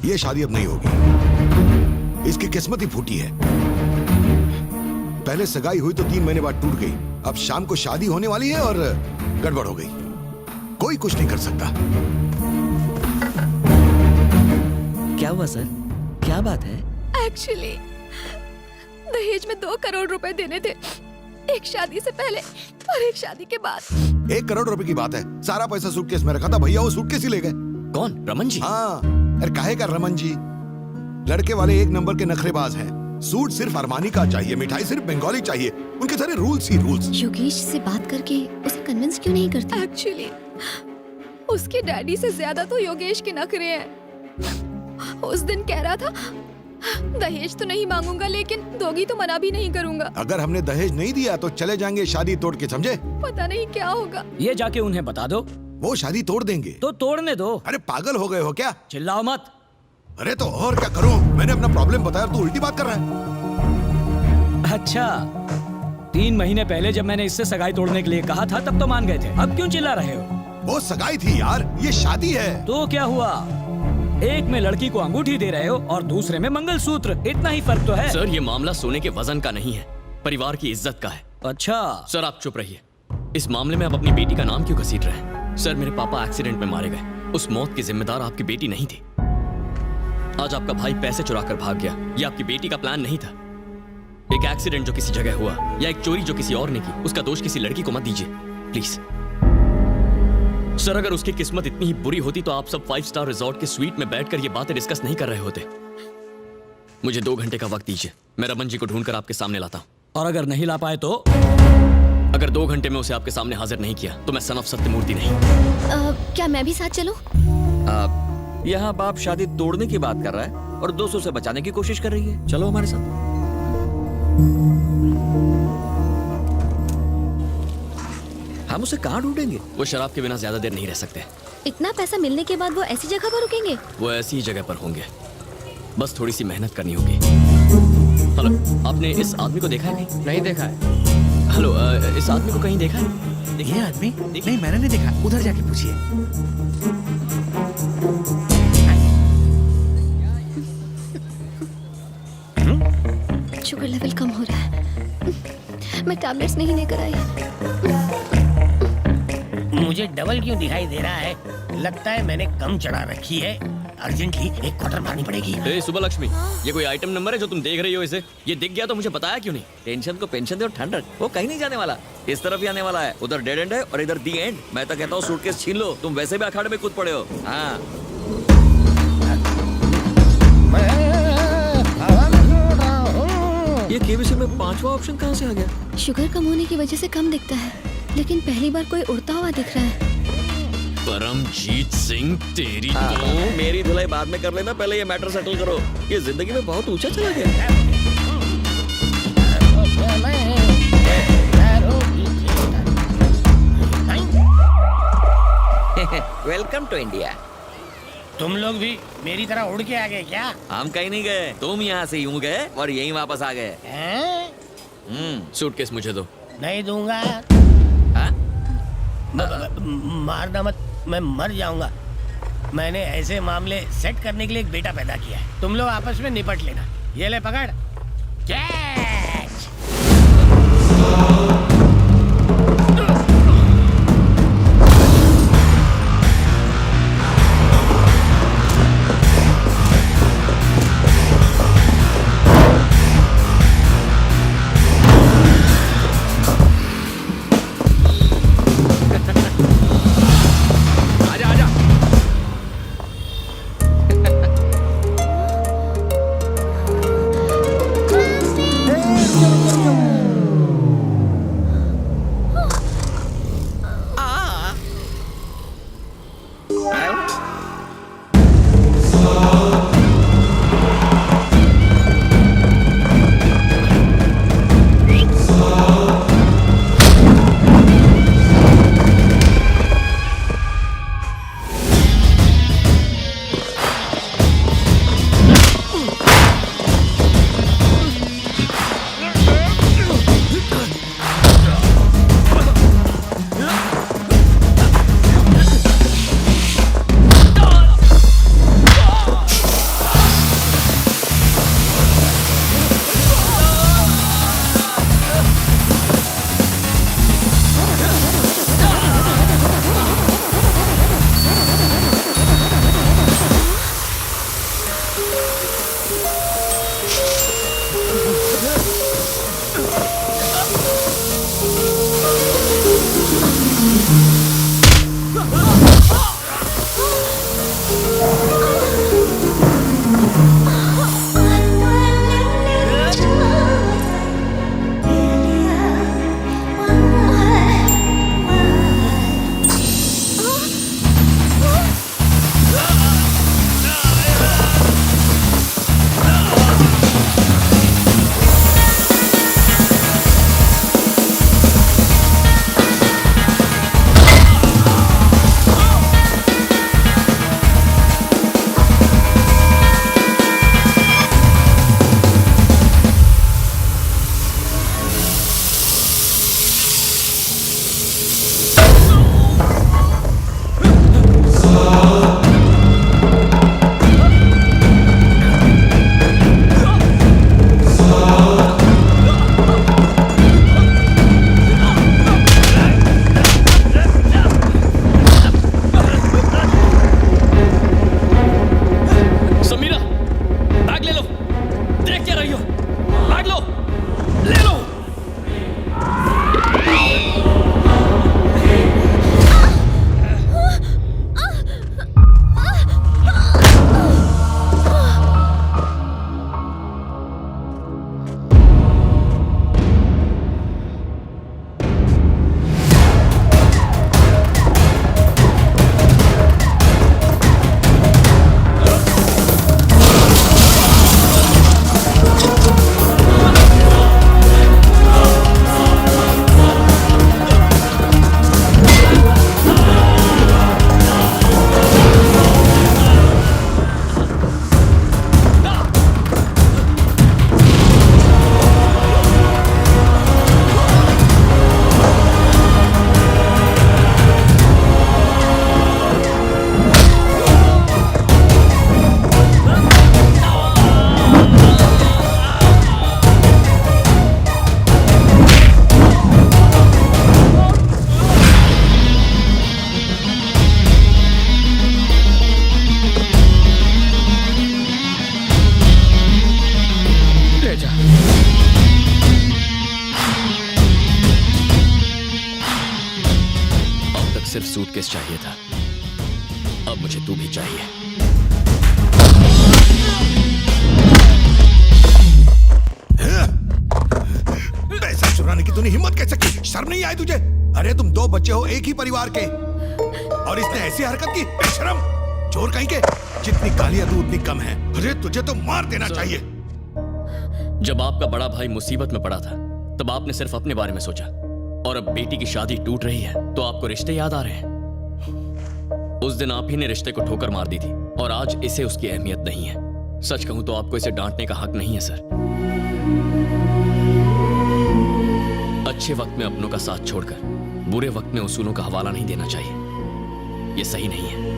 ये शादी अब नहीं होगी। इसकी किस्मत ही फूटी है। पहले सगाई हुई तो 3 महीने बाद टूट गई। अब शाम को शादी होने वाली है और गड़बड़ हो गई। कोई कुछ नहीं कर सकता। क्या हुआ सर? क्या बात है? एक्चुअली दहेज में 2 करोड़ रुपए देने थे, एक शादी से पहले और एक शादी के बाद। 1 करोड़ रुपए की बात है। सारा पैसा सूटकेस में रखा था, भैया वो सूटकेस ही ले गए। कौन? रमन जी? हाँ, अरे काहे का रमन जी? लड़के वाले 1 नंबर के नखरेबाज हैं। सूट सिर्फ अरमानी का चाहिए, मिठाई सिर्फ बंगाली चाहिए। उनके सारे रूल्स ही रूल्स। योगेश से बात करके उसे कन्विंस क्यों नहीं करती? एक्चुअली उसके डैडी से ज्यादा तो योगेश के नखरे हैं। उस दिन कह रहा था दहेज तो नहीं मांगूंगा, लेकिन दोगी तो मना भी नहीं करूंगा। अगर हमने दहेज नहीं दिया तो चले जाएंगे शादी तोड़ के, समझे? पता नहीं क्या होगा। ये जाके उन्हें बता दो। वो शादी तोड़ देंगे। तो तोड़ने दो। अरे पागल हो गए हो क्या? चिल्लाओ मत। अरे तो और क्या करूं? मैंने अपना प्रॉब्लम बताया, तू उल्टी बात कर रहा है। अच्छा, 3 महीने पहले जब मैंने इससे सगाई तोड़ने के लिए कहा था तब तो मान गए थे। अब क्यों चिल्ला रहे हो? वो सगाई थी यार, ये शादी है। तो क्या हुआ? एक में लड़की को अंगूठी दे रहे हो और दूसरे में मंगलसूत्र। इतना ही फर्क तो है। सर, ये मामला सोने के वजन का नहीं है, परिवार की इज्जत का है। अच्छा सर, आप चुप रहिए। इस मामले में आप अपनी बेटी का नाम क्यों घसीट रहे हैं? सर, मेरे पापा एक्सीडेंट में मारे गए। उस मौत की जिम्मेदार आपकी बेटी नहीं थी। आज आपका भाई पैसे चुरा कर भाग गया, ये आपकी बेटी का प्लान नहीं था। एक एक्सीडेंट जो किसी जगह हुआ या एक चोरी जो किसी और ने की, उसका दोष किसी लड़की को मत दीजिए प्लीज। सर, अगर उसकी किस्मत इतनी ही बुरी होती तो आप सब 5 स्टार रिजॉर्ट के स्वीट में बैठकर ये बातें डिस्कस नहीं कर रहे होते। मुझे 2 घंटे का वक्त दीजिए, मैं रमन जी को ढूंढकर आपके सामने लाता हूं। और अगर नहीं ला पाए तो? अगर 2 घंटे में उसे आपके सामने हाजिर नहीं किया तो मैं सन ऑफ सत्यमूर्ति नहीं। क्या मैं भी साथ चलूं? यहाँ बाप शादी तोड़ने की बात कर रहा है और 200 से बचाने की कोशिश कर रही है। चलो हमारे साथ। हम उसे कहाँ ढूंढेंगे? वो शराब के बिना ज्यादा देर नहीं रह सकते। इतना पैसा मिलने के बाद वो ऐसी जगह पर रुकेंगे? वो ऐसी ही जगह पर होंगे, बस थोड़ी सी मेहनत करनी होगी। हेलो, आपने इस आदमी को देखा है? नहीं देखा है। हेलो, इस आदमी को कहीं देखा है? ये आदमी? नहीं, मैंने नहीं देखा। उधर जाके पूछिए। शुगर लेवल कम हो रहा है। मैं टैबलेट्स नहीं लेकर आई। मुझे डबल क्यों दिखाई दे रहा है? लगता है मैंने कम चढ़ा रखी है। अर्जेंटली एक क्वार्टर मारनी पड़ेगी। ए सुबह लक्ष्मी, ये कोई आइटम नंबर है जो तुम देख रही हो? इसे ये दिख गया तो मुझे बताया क्यों नहीं? टेंशन को पेंशन दे और ठंड रख। वो कहीं नहीं जाने वाला, इस तरफ ही आने वाला है। उधर डेड एंड है और इधर दी एंड। मैं तो कहता हूँ सूटकेस छीन लो, तुम वैसे भी अखाड़े में कूद पड़े हो। हाँ, ये केबीसी में 5वां ऑप्शन कहाँ से आ गया? शुगर कम होने की वजह से कम दिखता है, लेकिन पहली बार कोई उड़ता हुआ दिख रहा है। परमजीत सिंह, तेरी तो। मेरी धुलाई बाद में कर लेना, पहले ये मैटर सेटल करो। ये जिंदगी में बहुत ऊंचा चला गया। Welcome to India. तुम लोग भी मेरी तरह उड़ के आ गए क्या? हम कहीं नहीं गए, तुम यहाँ से यूं गए और यहीं वापस आ गए। सूटकेस मुझे दो। नहीं दूंगा। हाँ? मारना मत, मैं मर जाऊंगा। मैंने ऐसे मामले सेट करने के लिए एक बेटा पैदा किया है। तुम लोग आपस में निपट लेना। ये ले पकड़। कैच। सूटकेस चाहिए था, अब मुझे तू भी चाहिए। पैसा चुराने की तूने हिम्मत कैसे की? शर्म नहीं आई तुझे? अरे तुम दो बच्चे हो एक ही परिवार के, और इसने ऐसी हरकत की? बेशरम चोर कहीं के। जितनी गालियां तू उतनी कम है। अरे तुझे तो मार देना चाहिए। जब आपका बड़ा भाई मुसीबत में पड़ा था तब आपने सिर्फ अपने बारे में सोचा, और अब बेटी की शादी टूट रही है तो आपको रिश्ते याद आ रहे हैं। उस दिन आप ही ने रिश्ते को ठोकर मार दी थी, और आज इसे उसकी अहमियत नहीं है। सच कहूं तो आपको इसे डांटने का हक नहीं है सर। अच्छे वक्त में अपनों का साथ छोड़कर बुरे वक्त में उसूलों का हवाला नहीं देना चाहिए, ये सही नहीं है।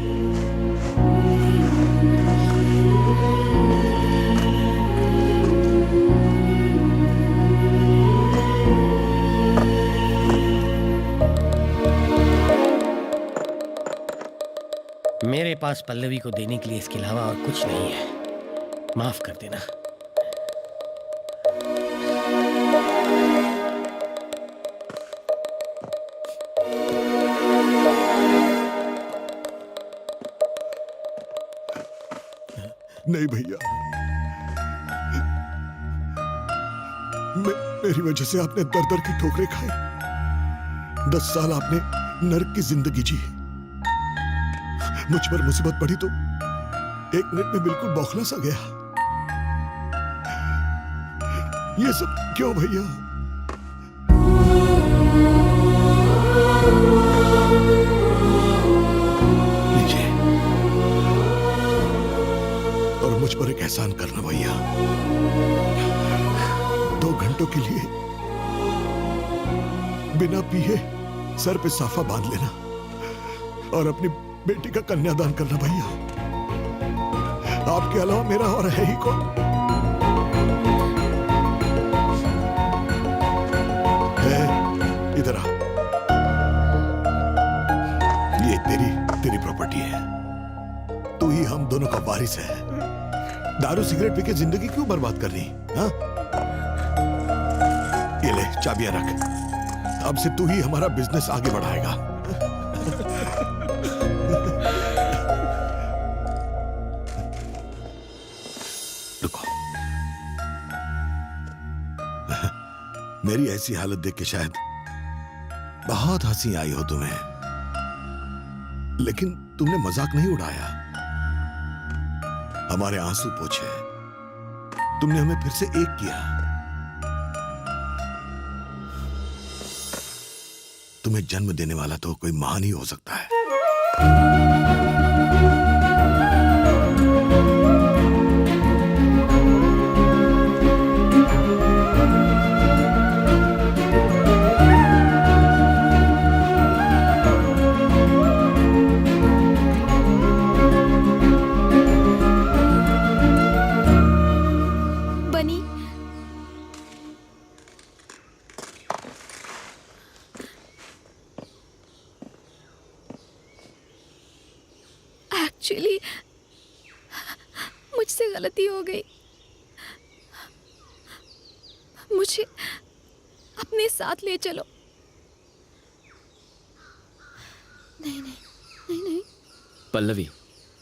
मेरे पास पल्लवी को देने के लिए इसके अलावा और कुछ नहीं है। माफ कर देना। नहीं भैया, मेरी वजह से आपने दर दर की ठोकरें खाई। 10 साल आपने नरक की जिंदगी जी। मुझ पर मुसीबत पड़ी तो 1 मिनट में बिल्कुल बौखला सा गया। ये सब क्यों भैया? लीजिए, और मुझ पर एक एहसान करना भैया। 2 घंटों के लिए बिना पिए सर पे साफा बांध लेना और अपनी बेटी का कन्यादान करना भैया। आपके अलावा मेरा और है ही कौन? है, इधर आ। ये तेरी प्रॉपर्टी है। तू ही हम दोनों का वारिस है। दारू सिगरेट पी के जिंदगी क्यों बर्बाद करनी? हाँ? ये ले चाबियां रख। अब से तू ही हमारा बिजनेस आगे बढ़ाएगा। रुको। मेरी ऐसी हालत देख के शायद बहुत हंसी आई हो तुम्हें, लेकिन तुमने मजाक नहीं उड़ाया। हमारे आंसू पोंछे, तुमने हमें फिर से एक किया। तुम्हें जन्म देने वाला तो कोई महान ही हो सकता है। बनी, एक्चुअली मुझसे गलती हो गई। मुझे अपने साथ ले चलो। नहीं नहीं नहीं नहीं। पल्लवी,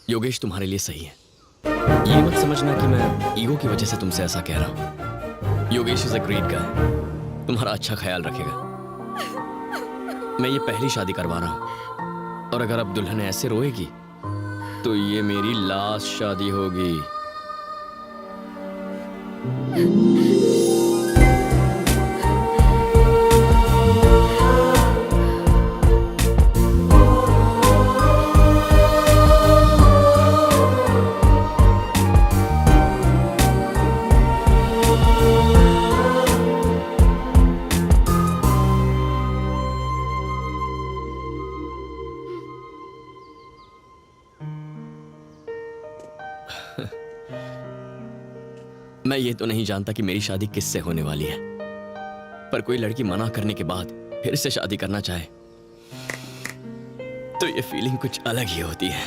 योगेश तुम्हारे लिए सही है। ये मत समझना कि मैं ईगो की वजह से तुमसे ऐसा कह रहा हूं। Yogesh is a great guy, तुम्हारा अच्छा ख्याल रखेगा। मैं ये पहली शादी करवा रहा हूं, और अगर अब दुल्हन ऐसे रोएगी तो ये मेरी लास्ट शादी होगी। मैं ये तो नहीं जानता कि मेरी शादी किससे होने वाली है, पर कोई लड़की मना करने के बाद फिर से शादी करना चाहे तो ये फीलिंग कुछ अलग ही होती है।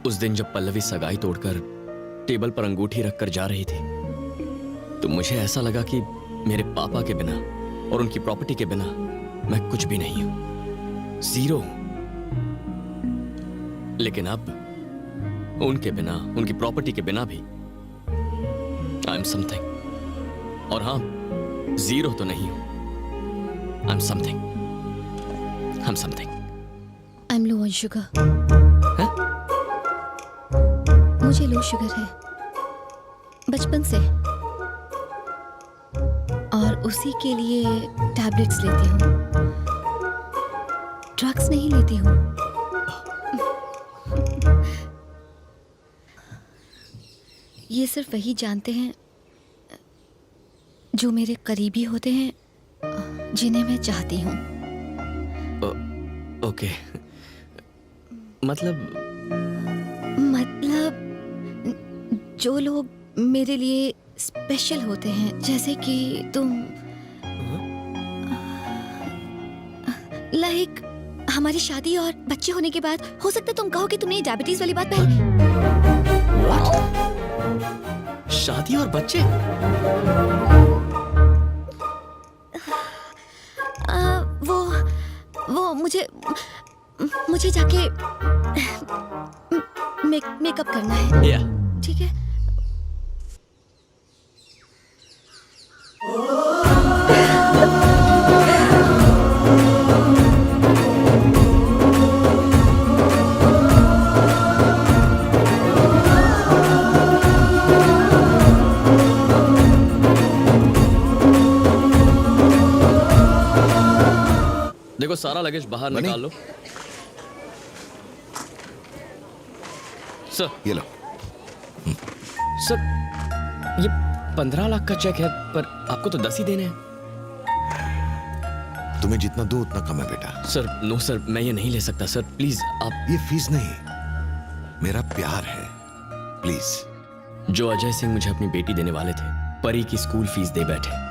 उस दिन जब पल्लवी सगाई तोड़कर टेबल पर अंगूठी रखकर जा रही थी तो मुझे ऐसा लगा कि मेरे पापा के बिना और उनकी प्रॉपर्टी के बिना मैं कुछ भी नहीं हूं, जीरो हूं। लेकिन अब उनके बिना, उनकी प्रॉपर्टी के बिना भी आई एम समथिंग। और हाँ, जीरो तो नहीं हूं, I am something, I am something. I am low on sugar. हैं? मुझे लो शुगर है बचपन से, और उसी के लिए टैबलेट्स लेती हूँ, ड्रग्स नहीं लेती हूँ। ये सिर्फ वही जानते हैं जो मेरे करीबी होते हैं, जिन्हें मैं चाहती हूँ। ओके, मतलब जो लोग मेरे लिए स्पेशल होते हैं, जैसे कि तुम, लाइक हमारी शादी और बच्चे होने के बाद हो सकता है तुम कहो कि तुमने डायबिटीज वाली बात पहले। शादी और बच्चे? वो मुझे जाके मेकअप करना है। या ठीक है। देखो, सारा लगेज बाहर बनी? निकाल लो। सर, ये लो। सर, ये 15 लाख का चेक है, पर आपको तो 10 ही देने हैं। तुम्हें जितना दो उतना कम है बेटा। सर, नो सर, मैं ये नहीं ले सकता सर, प्लीज आप। ये फीस नहीं, मेरा प्यार है, प्लीज। जो अजय सिंह मुझे अपनी बेटी देने वाले थे, परी की स्कूल फीस दे बैठे।